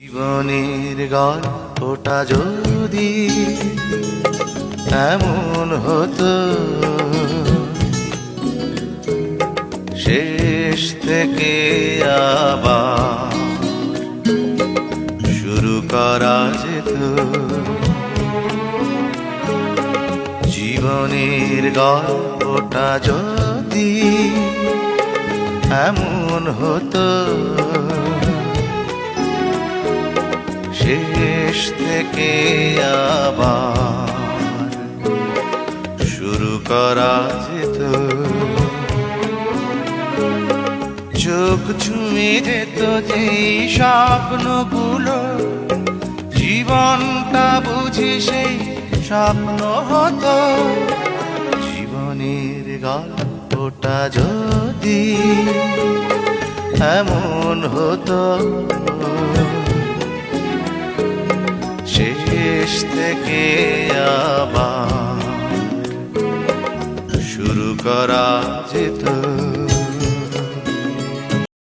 জীবনের গল্পটা যদি এমন হতো, শেষ থেকে আবার শুরু করা যেত। জীবনের গল্পটা যদি এমন হতো, শেষ থেকে আবার শুরু করা যেত। চোখ ছুঁয়ে যেত যেই স্বপ্নগুলো, জীবনটা বুঝি সেই স্বপ্ন হতো। জীবনের গল্পটা যদি এমন হতো, শেষ থেকে আবার শুরু করা যেত।